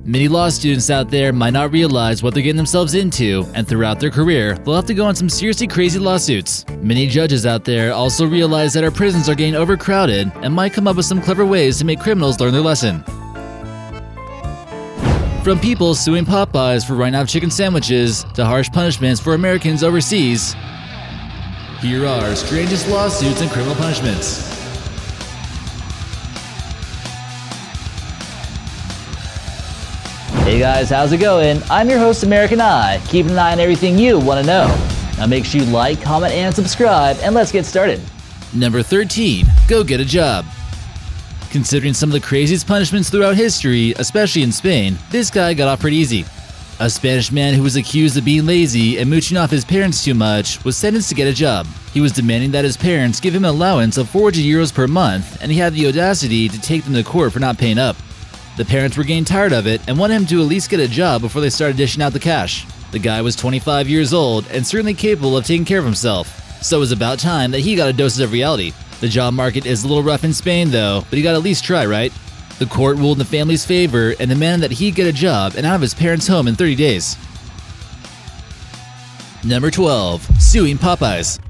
Many law students out there might not realize what they're getting themselves into, and throughout their career, they'll have to go on some seriously crazy lawsuits. Many judges out there also realize that our prisons are getting overcrowded and might come up with some clever ways to make criminals learn their lesson. From people suing Popeyes for running out of chicken sandwiches to harsh punishments for Americans overseas, here are strangest lawsuits and criminal punishments. Hey guys, how's it going? I'm your host, American Eye, keeping an eye on everything you want to know. Now make sure you like, comment, and subscribe, and let's get started. Number 13. Go get a job. Considering some of the craziest punishments throughout history, especially in Spain, this guy got off pretty easy. A Spanish man who was accused of being lazy and mooching off his parents too much was sentenced to get a job. He was demanding that his parents give him an allowance of 400 euros per month, and he had the audacity to take them to court for not paying up. The parents were getting tired of it and wanted him to at least get a job before they started dishing out the cash. The guy was 25 years old and certainly capable of taking care of himself, so it was about time that he got a dose of reality. The job market is a little rough in Spain though, but you gotta at least try, right? The court ruled in the family's favor and demanded that he get a job and out of his parents' home in 30 days. Number 12. Suing Popeyes.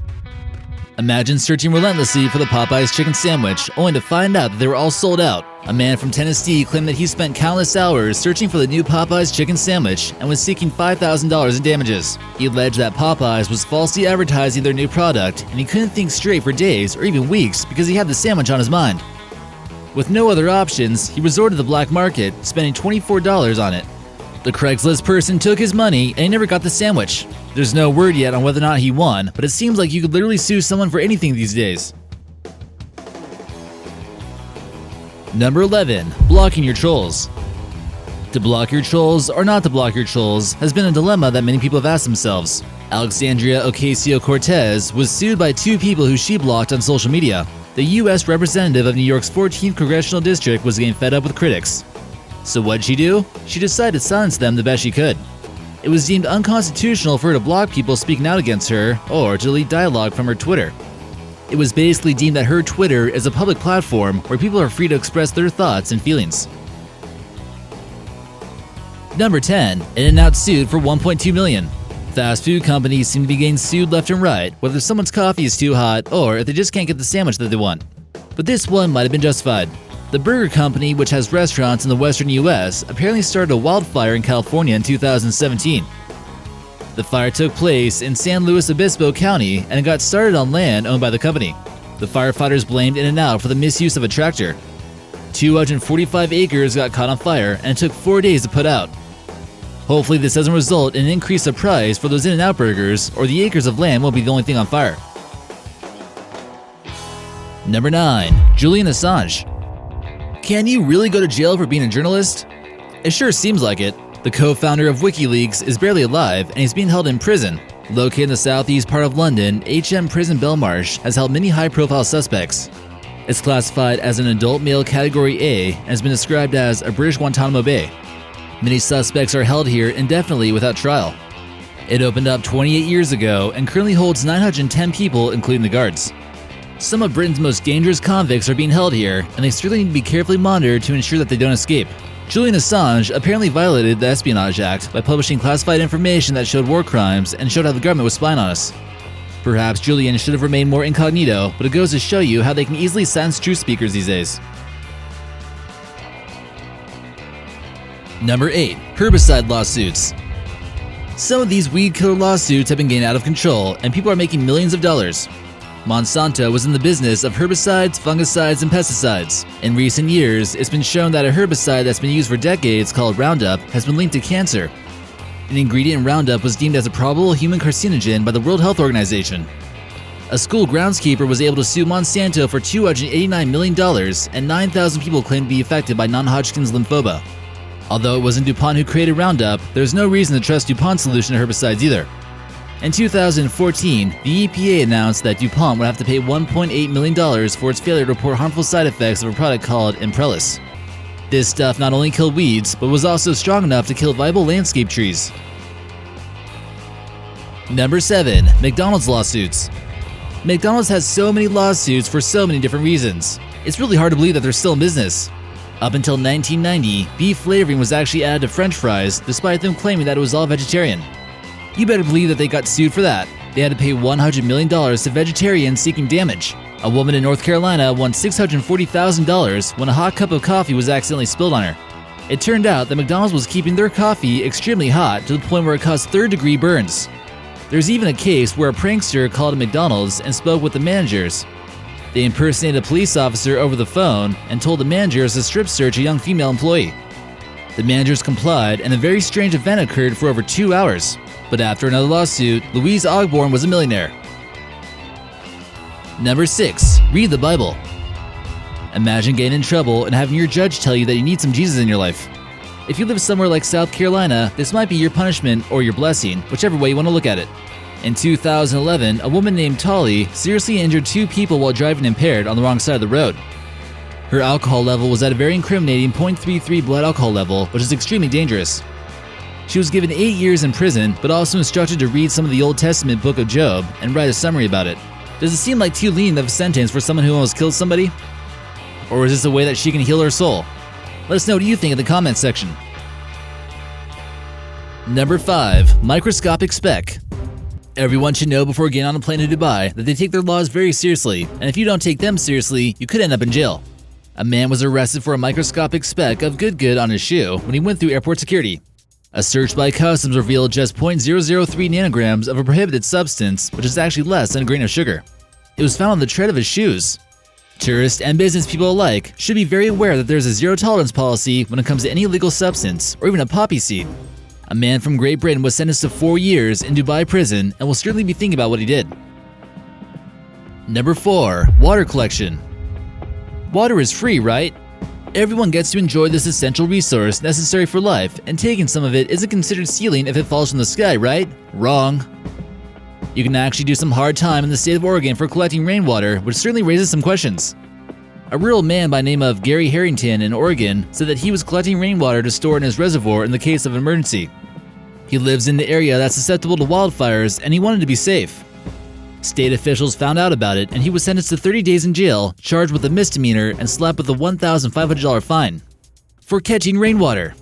Imagine searching relentlessly for the Popeyes chicken sandwich, only to find out that they were all sold out. A man from Tennessee claimed that he spent countless hours searching for the new Popeyes chicken sandwich and was seeking $5,000 in damages. He alleged that Popeyes was falsely advertising their new product, and he couldn't think straight for days or even weeks because he had the sandwich on his mind. With no other options, he resorted to the black market, spending $24 on it. The Craigslist person took his money and he never got the sandwich. There's no word yet on whether or not he won, but it seems like you could literally sue someone for anything these days. Number 11. Blocking your trolls. To block your trolls or not to block your trolls has been a dilemma that many people have asked themselves. Alexandria Ocasio-Cortez was sued by two people who she blocked on social media. The U.S. representative of New York's 14th congressional district was getting fed up with critics. So what'd she do? She decided to silence them the best she could. It was deemed unconstitutional for her to block people speaking out against her or to delete dialogue from her Twitter. It was basically deemed that her Twitter is a public platform where people are free to express their thoughts and feelings. Number 10. In-N-Out sued for $1.2 million. Fast food companies seem to be getting sued left and right, whether someone's coffee is too hot or if they just can't get the sandwich that they want. But this one might have been justified. The burger company, which has restaurants in the western U.S., apparently started a wildfire in California in 2017. The fire took place in San Luis Obispo County and it got started on land owned by the company. The firefighters blamed In-N-Out for the misuse of a tractor. 245 acres got caught on fire and it took 4 days to put out. Hopefully this doesn't result in an increase of price for those In-N-Out burgers, or the acres of land won't be the only thing on fire. Number 9. Julian Assange. Can you really go to jail for being a journalist? It sure seems like it. The co-founder of WikiLeaks is barely alive and he's being held in prison. Located in the southeast part of London, HM Prison Belmarsh has held many high-profile suspects. It's classified as an adult male category A and has been described as a British Guantanamo Bay. Many suspects are held here indefinitely without trial. It opened up 28 years ago and currently holds 910 people, including the guards. Some of Britain's most dangerous convicts are being held here, and they certainly need to be carefully monitored to ensure that they don't escape. Julian Assange apparently violated the Espionage Act by publishing classified information that showed war crimes and showed how the government was spying on us. Perhaps Julian should have remained more incognito, but it goes to show you how they can easily silence truth speakers these days. Number 8. Herbicide lawsuits. Some of these weed killer lawsuits have been getting out of control, and people are making millions of dollars. Monsanto was in the business of herbicides, fungicides, and pesticides. In recent years, it's been shown that a herbicide that's been used for decades called Roundup has been linked to cancer. An ingredient in Roundup was deemed as a probable human carcinogen by the World Health Organization. A school groundskeeper was able to sue Monsanto for $289 million, and 9,000 people claimed to be affected by non-Hodgkin's lymphoma. Although it wasn't DuPont who created Roundup, there's no reason to trust DuPont's solution to herbicides either. In 2014, the EPA announced that DuPont would have to pay $1.8 million for its failure to report harmful side effects of a product called Imprellis. This stuff not only killed weeds, but was also strong enough to kill viable landscape trees. Number 7. McDonald's lawsuits. McDonald's has so many lawsuits for so many different reasons. It's really hard to believe that they're still in business. Up until 1990, beef flavoring was actually added to French fries, despite them claiming that it was all vegetarian. You better believe that they got sued for that. They had to pay $100 million to vegetarians seeking damage. A woman in North Carolina won $640,000 when a hot cup of coffee was accidentally spilled on her. It turned out that McDonald's was keeping their coffee extremely hot to the point where it caused third-degree burns. There's even a case where a prankster called a McDonald's and spoke with the managers. They impersonated a police officer over the phone and told the managers to strip search a young female employee. The managers complied, and a very strange event occurred for over 2 hours. But after another lawsuit, Louise Ogborn was a millionaire. Number 6. Read the Bible. Imagine getting in trouble and having your judge tell you that you need some Jesus in your life. If you live somewhere like South Carolina, this might be your punishment or your blessing, whichever way you want to look at it. In 2011, a woman named Tolly seriously injured 2 people while driving impaired on the wrong side of the road. Her alcohol level was at a very incriminating 0.33 blood alcohol level, which is extremely dangerous. She was given 8 years in prison, but also instructed to read some of the Old Testament book of Job and write a summary about it. Does it seem like too lenient of a sentence for someone who almost killed somebody? Or is this a way that she can heal her soul? Let us know what you think in the comments section. Number 5. Microscopic Speck. Everyone should know before getting on a plane to Dubai that they take their laws very seriously, and if you don't take them seriously, you could end up in jail. A man was arrested for a microscopic speck of good on his shoe when he went through airport security. A search by customs revealed just 0.003 nanograms of a prohibited substance, which is actually less than a grain of sugar. It was found on the tread of his shoes. Tourists and business people alike should be very aware that there's a zero-tolerance policy when it comes to any illegal substance or even a poppy seed. A man from Great Britain was sentenced to 4 years in Dubai prison and will certainly be thinking about what he did. Number 4. Water collection. Water is free, right? Everyone gets to enjoy this essential resource necessary for life, and taking some of it isn't considered stealing if it falls from the sky, right? Wrong. You can actually do some hard time in the state of Oregon for collecting rainwater, which certainly raises some questions. A rural man by the name of Gary Harrington in Oregon said that he was collecting rainwater to store in his reservoir in the case of an emergency. He lives in the area that's susceptible to wildfires, and he wanted to be safe. State officials found out about it, and he was sentenced to 30 days in jail, charged with a misdemeanor, and slapped with a $1,500 fine for catching rainwater.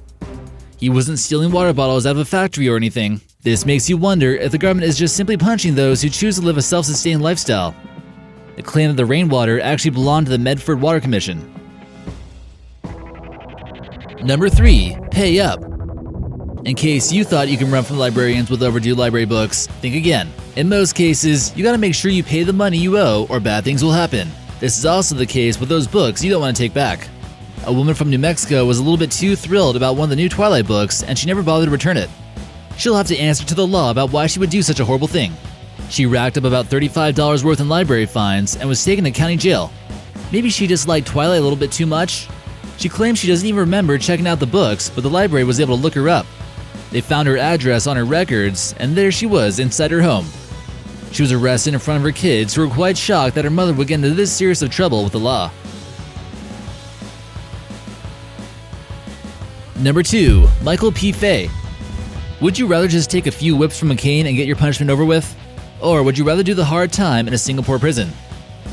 He wasn't stealing water bottles out of a factory or anything. This makes you wonder if the government is just simply punishing those who choose to live a self-sustained lifestyle. It claimed that the rainwater actually belonged to the Medford Water Commission. Number 3. Pay up. In case you thought you can run from librarians with overdue library books, think again. In most cases, you gotta make sure you pay the money you owe or bad things will happen. This is also the case with those books you don't want to take back. A woman from New Mexico was a little bit too thrilled about one of the new Twilight books, and she never bothered to return it. She'll have to answer to the law about why she would do such a horrible thing. She racked up about $35 worth in library fines and was taken to county jail. Maybe she just liked Twilight a little bit too much? She claims she doesn't even remember checking out the books, but the library was able to look her up. They found her address on her records, and there she was inside her home. She was arrested in front of her kids, who were quite shocked that her mother would get into this serious of trouble with the law. Number 2. Michael P. Fay. Would you rather just take a few whips from a cane and get your punishment over with? Or would you rather do the hard time in a Singapore prison?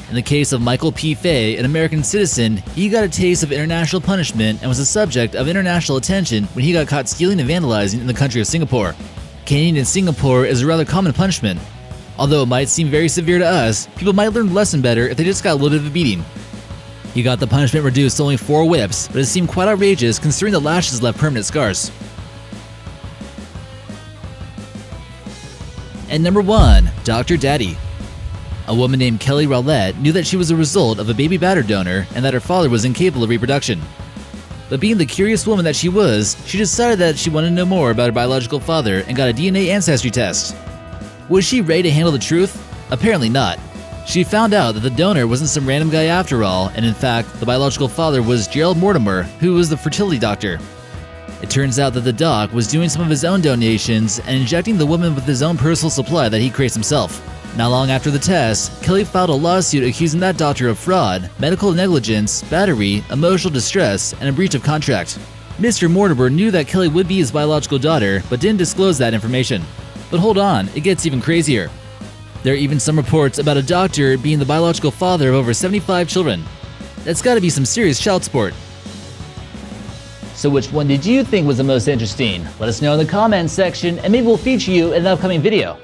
In the case of Michael P. Fay, an American citizen, he got a taste of international punishment and was the subject of international attention when he got caught stealing and vandalizing in the country of Singapore. Caning in Singapore is a rather common punishment. Although it might seem very severe to us, people might learn the lesson better if they just got a little bit of a beating. He got the punishment reduced to only 4 whips, but it seemed quite outrageous considering the lashes left permanent scars. And number 1. Dr. Daddy. A woman named Kelly Rowlett knew that she was a result of a baby batter donor and that her father was incapable of reproduction. But being the curious woman that she was, she decided that she wanted to know more about her biological father and got a DNA ancestry test. Was she ready to handle the truth? Apparently not. She found out that the donor wasn't some random guy after all, and in fact, the biological father was Gerald Mortimer, who was the fertility doctor. It turns out that the doc was doing some of his own donations and injecting the woman with his own personal supply that he creates himself. Not long after the test, Kelly filed a lawsuit accusing that doctor of fraud, medical negligence, battery, emotional distress, and a breach of contract. Mr. Mortimer knew that Kelly would be his biological daughter, but didn't disclose that information. But hold on, it gets even crazier. There are even some reports about a doctor being the biological father of over 75 children. That's gotta be some serious child support. So which one did you think was the most interesting? Let us know in the comments section and maybe we'll feature you in an upcoming video.